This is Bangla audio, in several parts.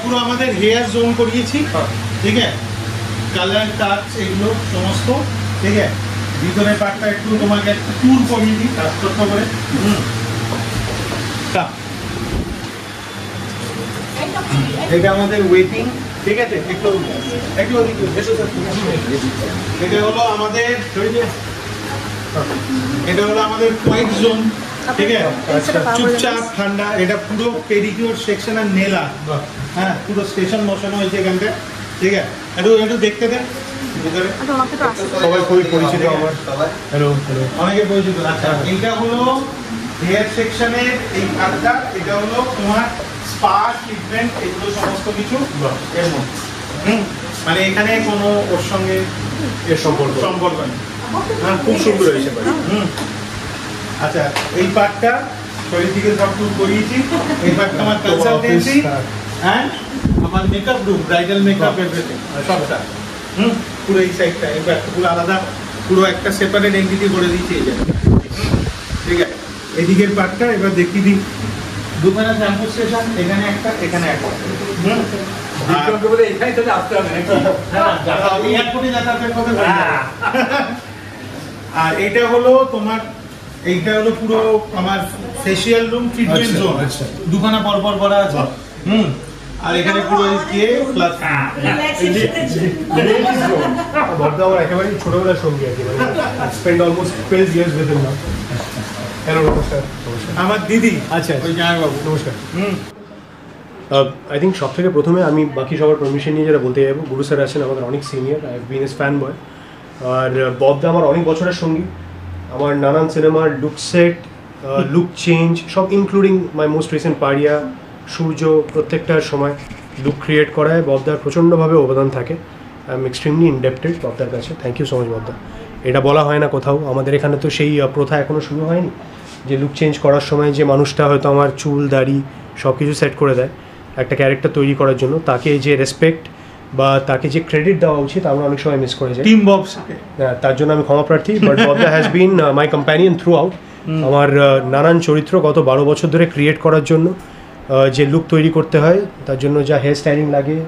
পুরো আমাদের হেয়ার জোন করিয়েছি, ঠিক আছে, কালার টাচ এগুলো সমস্ত, ঠিক আছে। ভিতরের পার্টটা একটু তোমাকে একটু ট্যুর করিয়ে দিই ছোট্ট করে। এটা আমাদের ওয়েটিং, ঠিক আছে। একটু একটু এটা হলো আমাদের হোয়াইট জোন, ঠিক আছে। চুপচাপ ঠান্ডা, এটা পুরো পেডিকিউর সেকশন আর নেলা, হ্যাঁ, পুরো স্টেশন বসানো হয়েছে এখানটা, ঠিক আছে। একটু একটু দেখতে দেন ভিতরে, সবাই খুবই পরিচিত আমার, হ্যালো হ্যালো, অনেকে পরিচিত। আচ্ছা, এইটা হলো হেয়ার সেকশনের এই কাজটা, এটা হলো তোমার স্পা ট্রিটমেন্ট, এগুলো সমস্ত কিছু এর মধ্যে। মানে এখানে কোনো ওর সঙ্গে এর সম্পর্ক নেই। খুব সুন্দর হয়েছে। আচ্ছা, এই পার্টটা শরীর থেকে সব টুর করিয়েছি। এই পার্টটা আমার কনসালটেন্সি, হ্যাঁ, আমার makeup room, bridal makeup, everything সবটা। পুরো এই সাইডটা, এই পার্টটা পুরো আলাদা, পুরো একটা সেপারেট এন্টিটি করে দিয়েছি এই জায়গায়, ঠিক আছে। এদিকের পার্টটা এবার দেখিয়ে দিই। দুখানা শ্যাম্পু স্টেশন, এখানে একটা, এখানে একটা। এখানে চলে আসতে হবে, আমি এক্ষুনি যাতায়াতের কথা বলি। আর এইটা হলো তোমার, এইটা হলো পুরো আমার ফেসিয়াল রুম, ট্রিটমেন্ট জোন, দুখানা পরপর করা আছে। আর এখানে পুরো দিয়ে প্লাস বর্ধা আমার একেবারে ছোটবেলার সঙ্গী আর কি, spend almost 12 years with him now. Hello, নমস্কার। আমার দিদি। আচ্ছা, ওই জামাইবাবু, নমস্কার। আই থিঙ্ক সব থেকে প্রথমে আমি বাকি সবার পারমিশন নিয়ে যেটা বলতে যাবো, গুরু স্যার আছেন আমাদের অনেক senior, I have been his fan boy. আর ববদা আমার অনেক বছরের সঙ্গী, আমার নানান সিনেমার লুক সেট, লুক চেঞ্জ সব, including my most recent Pariah, Surya, প্রত্যেকটার সময় লুক ক্রিয়েট করায় ববদার প্রচণ্ডভাবে অবদান থাকে। আই এম এক্সট্রিমলি ইনডেপ্টেড ববদার কাছে। Thank you so much Bobda. এটা বলা হয় না কোথাও, আমাদের এখানে তো সেই প্রথা এখনও শুরু হয়নি যে লুক চেঞ্জ করার সময় যে মানুষটা হয়তো আমার চুল দাড়ি সব কিছু সেট করে দেয় একটা ক্যারেক্টার তৈরি করার জন্য, তাকে যে রেসপেক্ট বা তাকে যে ক্রেডিট দেওয়া উচিত আমরা অনেক সময় মিস করে যাই। টিম ববস, তার জন্য আমি ক্ষমা প্রার্থী। But Bobda has been my companion throughout. আমার নানান চরিত্র গত 12 বছর ধরে ক্রিয়েট করার জন্য যে লুক তৈরি করতে হয়, তার জন্য যা হেয়ার স্টাইলিং লাগে,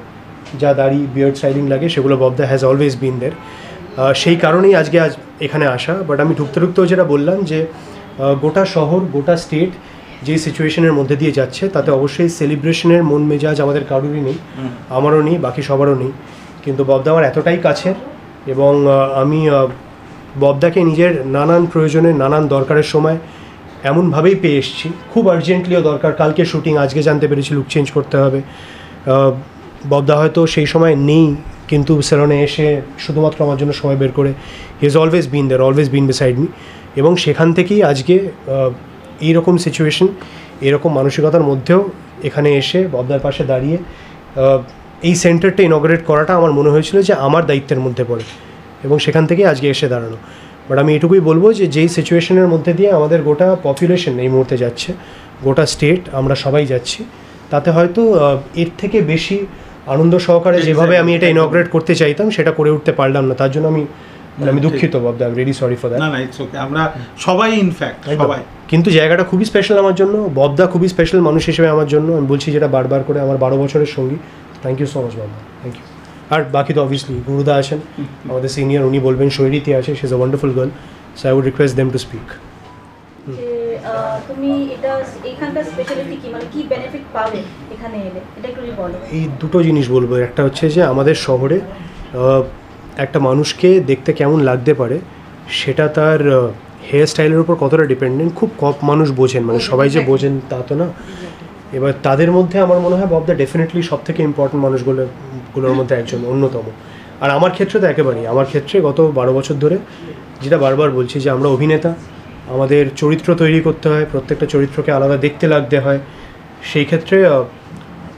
যা দাড়ি বিয়ার্ড স্টাইলিং লাগে, সেগুলো ববদা হ্যাজ অলওয়েজ বিন দের। সেই কারণেই আজ এখানে আসা। বাট আমি ঢুকতেও যেটা বললাম যে গোটা শহর, গোটা স্টেট যে সিচুয়েশনের মধ্যে দিয়ে যাচ্ছে, তাতে অবশ্যই সেলিব্রেশনের মন মেজাজ আমাদের কারোরই নেই, আমারও নেই, বাকি সবারও নেই। কিন্তু ববদা আমার এতটাই কাছের, এবং আমি ববদাকে নিজের নানান প্রয়োজনে, নানান দরকারের সময় এমনভাবেই পেয়ে এসেছি। খুব আর্জেন্টলিও দরকার, কালকে শুটিং, আজকে জানতে পেরেছি লুক চেঞ্জ করতে হবে। ববদা হয়তো সেই সময় নেই, কিন্তু সেলনে এসে শুধুমাত্র আমার জন্য সময় বের করে he is always been there, always been beside me. এবং সেখান থেকেই আজকে এইরকম সিচুয়েশন, এরকম মানসিকতার মধ্যেও এখানে এসে ববদার পাশে দাঁড়িয়ে এই সেন্টারটা ইনগ্রেট করাটা আমার মনে হয়েছিল যে আমার দায়িত্বের মধ্যে পড়ে, এবং সেখান থেকেই আজকে এসে দাঁড়ানো। বাট আমি এটুকুই বলবো যে যেই সিচুয়েশনের মধ্যে দিয়ে আমাদের গোটা পপুলেশন এই মুহূর্তে যাচ্ছে, গোটা স্টেট আমরা সবাই যাচ্ছি, তাতে হয়তো এর থেকে বেশি আনন্দ সহকারে যেভাবে আমি এটা ইনগ্রেট করতে চাইতাম সেটা করে উঠতে পারলাম না। তার জন্য আমি দুঃখিত Bobda, I am really sorry for that. না না, ইটস ওকে, আমরা সবাই ইনফ্যাক্ট সবাই। কিন্তু জায়গাটা খুবই স্পেশাল আমার জন্য, ববদা খুবই স্পেশাল মানুষ হিসেবে আমার জন্য। আমি বলছি যেটা বারবার করে, আমার 12 বছরের সঙ্গী। Thank you so much Bobda, thank you. আর বাকি তো অবভিয়াসলি গুরুদা আছেন আমাদের সিনিয়র, উনি বলবেন। শৈরীতি আছে, she is a wonderful girl, so I would request them to speak. তুমি এটা এখানকার স্পেশালিটি কি, মানে কি বেনিফিট পাবে এখানে এলে, এটা একটু বলো। এই দুটো জিনিস বলবো। একটা হচ্ছে যে আমাদের শহরে একটা মানুষকে দেখতে কেমন লাগতে পারে সেটা তার হেয়ার স্টাইলের উপর কতটা ডিপেন্ডেন্ট, খুব কম মানুষ বোঝেন, মানে সবাই যে বোঝেন তা তো না। এবার তাদের মধ্যে আমার মনে হয় ববদা ডেফিনেটলি সব থেকে ইম্পর্টেন্ট মানুষগুলোর মধ্যে একজন, অন্যতম। আর আমার ক্ষেত্রে তো একেবারেই, আমার ক্ষেত্রে গত 12 বছর ধরে যেটা বারবার বলছি যে আমরা অভিনেতা, আমাদের চরিত্র তৈরি করতে হয়, প্রত্যেকটা চরিত্রকে আলাদা দেখতে লাগতে হয়। সেই ক্ষেত্রে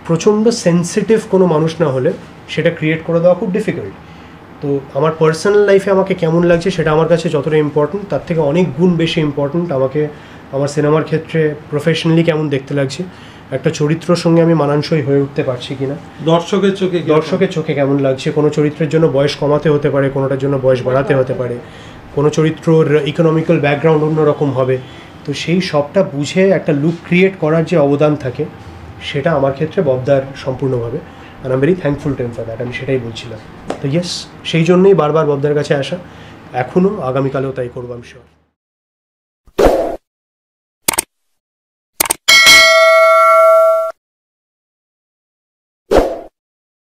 প্রচণ্ড সেন্সিটিভ কোনো মানুষ না হলে সেটা ক্রিয়েট করে দেওয়া খুব ডিফিকাল্ট। তো আমার পার্সোনাল লাইফে আমাকে কেমন লাগছে সেটা আমার কাছে যতটা ইম্পর্ট্যান্ট, তার থেকে অনেক গুণ বেশি ইম্পর্ট্যান্ট আমাকে আমার সিনেমার ক্ষেত্রে প্রফেশনালি কেমন দেখতে লাগছে, একটা চরিত্রের সঙ্গে আমি মানানসই হয়ে উঠতে পারছি কিনা, দর্শকের চোখে কেমন লাগছে। কোনো চরিত্রের জন্য বয়স কমাতে হতে পারে, কোনোটার জন্য বয়স বাড়াতে হতে পারে, কোনো চরিত্রর ইকোনমিক্যাল ব্যাকগ্রাউন্ড অন্যরকম হবে। তো সেই সবটা বুঝে একটা লুক ক্রিয়েট করার যে অবদান থাকে, সেটা আমার ক্ষেত্রে ববদার সম্পূর্ণভাবে, আর I am very thankful to him for that, আমি সেটাই বলছিলাম। তো ইয়েস, সেই জন্যই বারবার ববদার কাছে আসা, এখনও আগামীকালেও তাই করবো আমি শিওর।